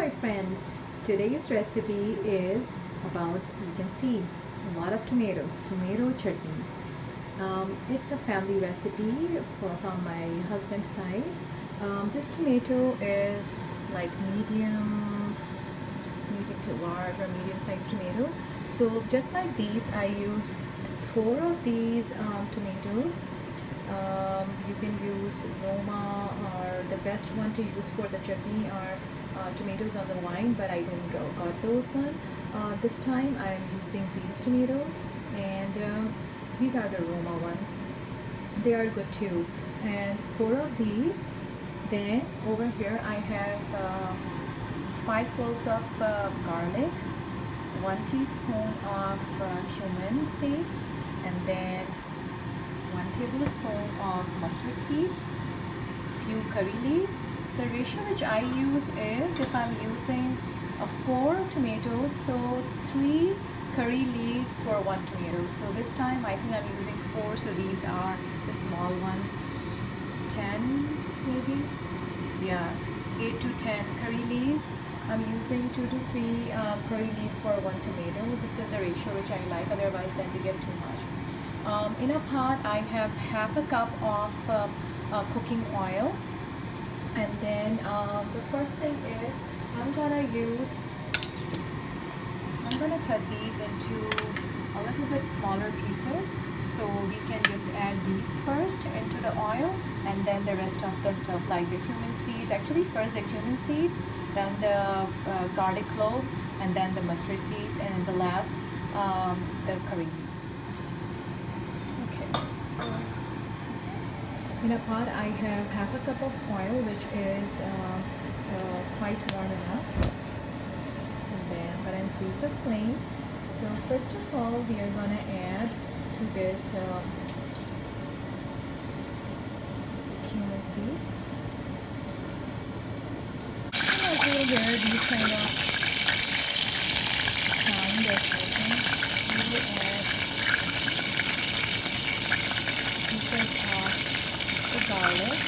my friends, today's recipe is about, you can see, a lot of tomatoes, tomato chutney. It's a family recipe from my husband's side. This tomato is like medium to large or medium sized tomato. So just like these, I used 4 of these tomatoes. You can use Roma, or the best one to use for the chutney are tomatoes on the vine, but I didn't got those one. This time I'm using these tomatoes, and these are the Roma ones. They are good too. And 4 of these. Then over here I have 5 cloves of garlic, 1 teaspoon of cumin seeds, and then 1 tablespoon of mustard seeds, few curry leaves. The ratio which I use is, if I'm using 4 tomatoes, so 3 curry leaves for 1 tomato. So this time I think I'm using 4, so these are the small ones, 10 maybe, yeah, 8 to 10 curry leaves. I'm using 2 to 3 curry leaf for 1 tomato. This is a ratio which I like, otherwise then we get too much. In a pot I have half a cup of cooking oil, and then the first thing is I'm gonna cut these into a little bit smaller pieces, so we can just add these first into the oil, and then the rest of the stuff like the cumin seeds, actually first the cumin seeds, then the garlic cloves, and then the mustard seeds, and in the last the curry leaves. Okay, so this is in a pot I have half a cup of oil, which is quite warm enough. And then I'm going to increase the flame. So first of all, we are going to add to this cumin seeds. And as you'll hear these kind of sound or something, we will add pieces of the garlic.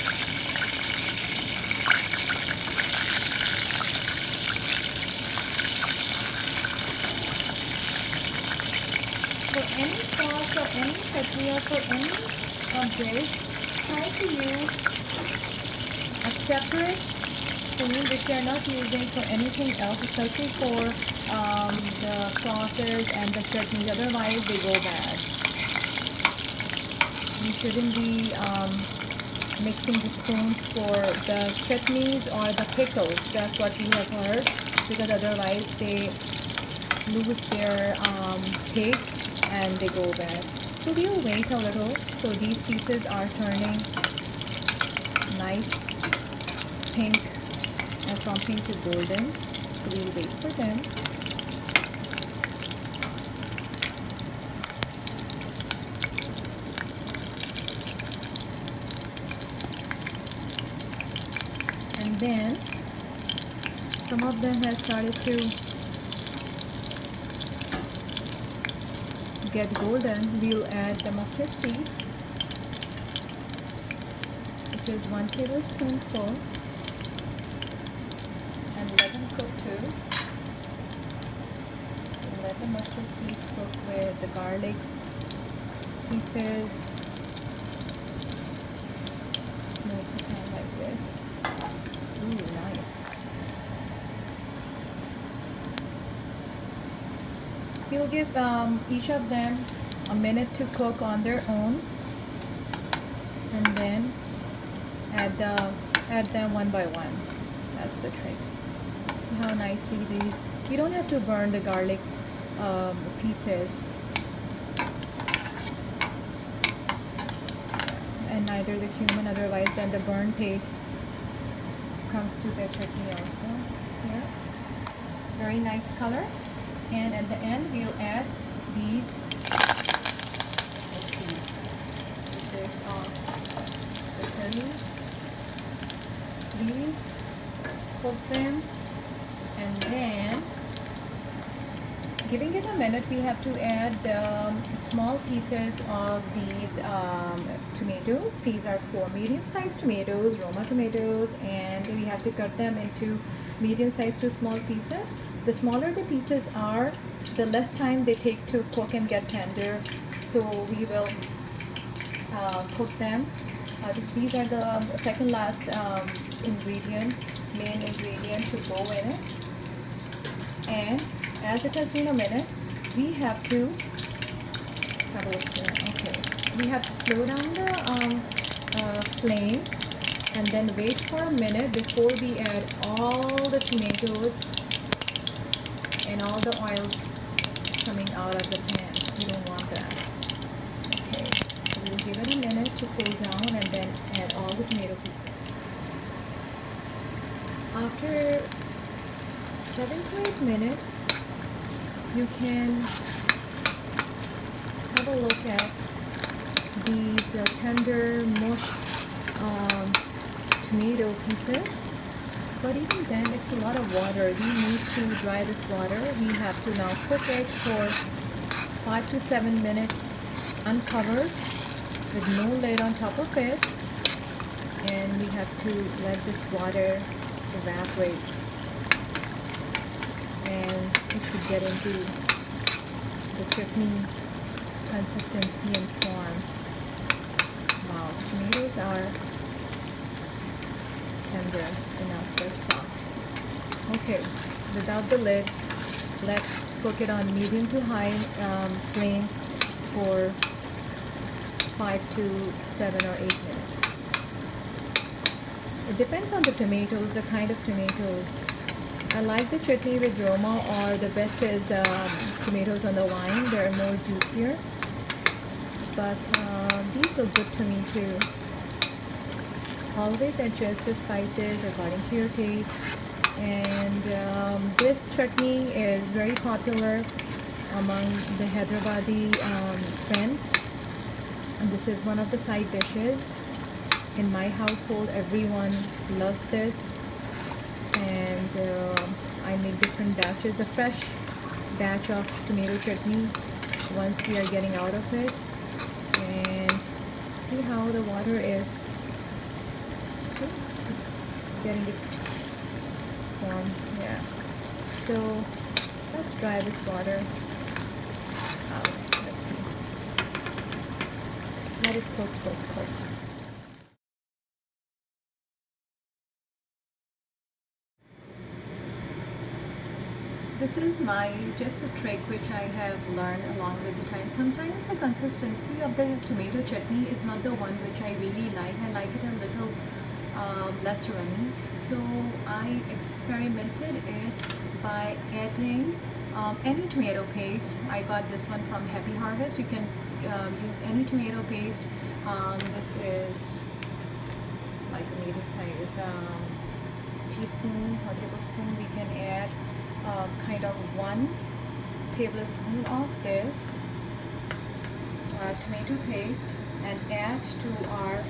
For any sauce or any chutney or for any dish, try to use a separate spoon which you are not using for anything else, especially for the sauces and the chutneys, otherwise they go bad. You shouldn't be mixing the spoons for the chutneys or the pickles, that's what we have heard, because otherwise they lose their taste and they go bad. So we'll wait a little. So these pieces are turning nice pink and from pink to golden. So we'll wait for them. And then some of them have started to get golden. We'll add the mustard seed, which is 1 tablespoonful, and let them cook too. And let the mustard seeds cook with the garlic pieces. Make the pan like this. Ooh, nice. We'll give each of them a minute to cook on their own, and then add them one by one. That's the trick. See how nicely these. You don't have to burn the garlic pieces, and neither the cumin. Otherwise, then the burnt taste comes to the chutney also. Here, very nice color. And at the end, we'll add these pieces of the curry leaves, cook them, and then Giving it a minute, we have to add small pieces of these tomatoes. These are 4 medium-sized tomatoes, Roma tomatoes, and we have to cut them into medium-sized to small pieces. The smaller the pieces are, the less time they take to cook and get tender. So we will cook them. These are the second last main ingredient to go in it. And as it has been a minute, we have to have a look here. Okay, we have to slow down the flame and then wait for a minute before we add all the tomatoes and all the oil coming out of the pan. We don't want that. Okay, so we'll give it a minute to cool down and then add all the tomato pieces. After 7 to 8 minutes, you can have a look at these tender mushed tomato pieces. But even then, it's a lot of water. We need to dry this water. We have to now cook it for 5 to 7 minutes uncovered with no lid on top of it. And we have to let this water evaporate. And it should get into the chutney consistency and form. Wow, tomatoes are tender enough, they're soft. Okay, without the lid, let's cook it on medium to high flame for 5 to 7 or 8 minutes. It depends on the tomatoes, the kind of tomatoes. I like the chutney with Roma, or the best is the tomatoes on the vine. They're more juicier. But these look good to me too. Always adjust the spices according to your taste. And this chutney is very popular among the Hyderabadi friends. And this is one of the side dishes. In my household, everyone loves this. And I make different batches, a fresh batch of tomato chutney once we are getting out of it. And see how the water is. See, it's getting its form. Yeah. So let's dry this water out. Let's see. Let it cook. This is just a trick which I have learned along with the time. Sometimes the consistency of the tomato chutney is not the one which I really like. I like it a little less runny. So I experimented it by adding any tomato paste. I got this one from Happy Harvest. You can use any tomato paste. This is like a medium size teaspoon or tablespoon. We can add kind of 1 tablespoon of this tomato paste and add to our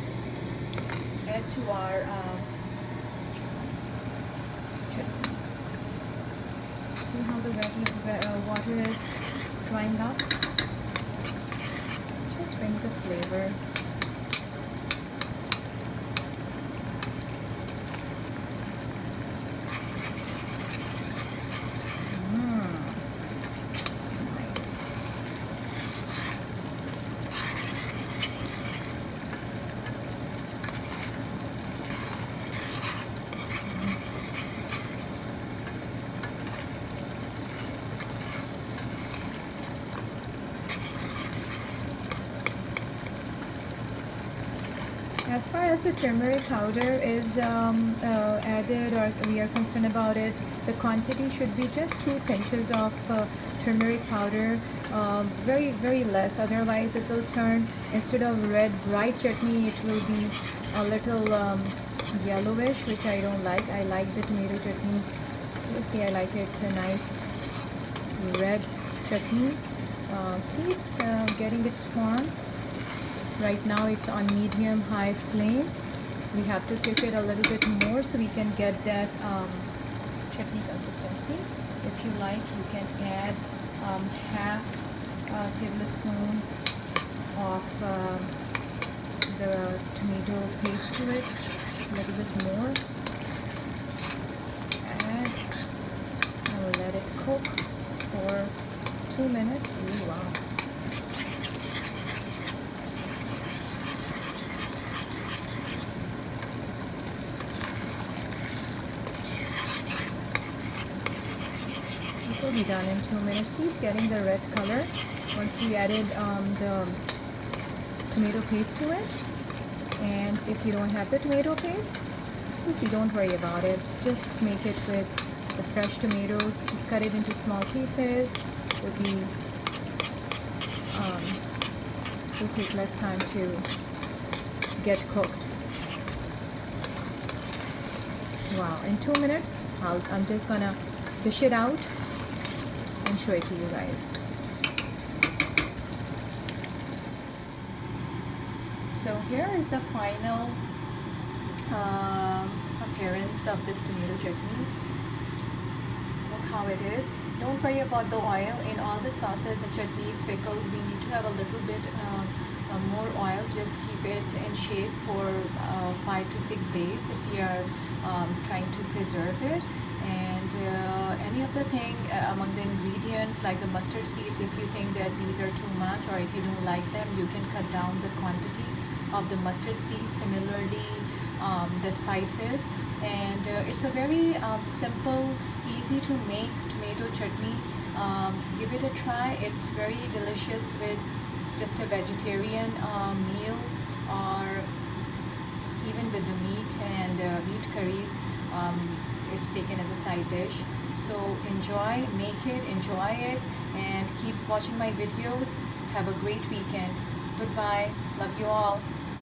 chutney. See how the water is drying up? Just brings a flavor. As far as the turmeric powder is added, or we are concerned about it, the quantity should be just 2 pinches of turmeric powder, very less, otherwise it will turn, instead of red bright chutney, it will be a little yellowish, which I don't like. I like the tomato chutney, seriously I like it, a nice red chutney. See, it's getting its form. Right now it's on medium-high flame. We have to cook it a little bit more so we can get that chutney consistency. If you like, you can add half tablespoon of the tomato paste to it, a little bit more, and I'll let it cook for 2 minutes. Ooh, wow. This will be done in 2 minutes. He's getting the red color once we added the tomato paste to it. And if you don't have the tomato paste, seriously, don't worry about it. Just make it with the fresh tomatoes. Cut it into small pieces. Will take less time to get cooked. Wow! In 2 minutes, I'm just gonna dish it out and show it to you guys. So here is the final appearance of this tomato chutney. Look how it is. Don't worry about the oil. In all the sauces, the chutneys, pickles, we need to have a little bit more oil. Just keep it in shape for 5 to 6 days if you are trying to preserve it. And any of the thing among the ingredients, like the mustard seeds, if you think that these are too much or if you don't like them, you can cut down the quantity of the mustard seeds. Similarly, the spices. And it's a very simple, easy to make tomato chutney. Give it a try. It's very delicious with just a vegetarian meal, or even with the meat and meat curries. It's taken as a side dish. So enjoy, make it, enjoy it, and keep watching my videos. Have a great weekend. Goodbye. Love you all.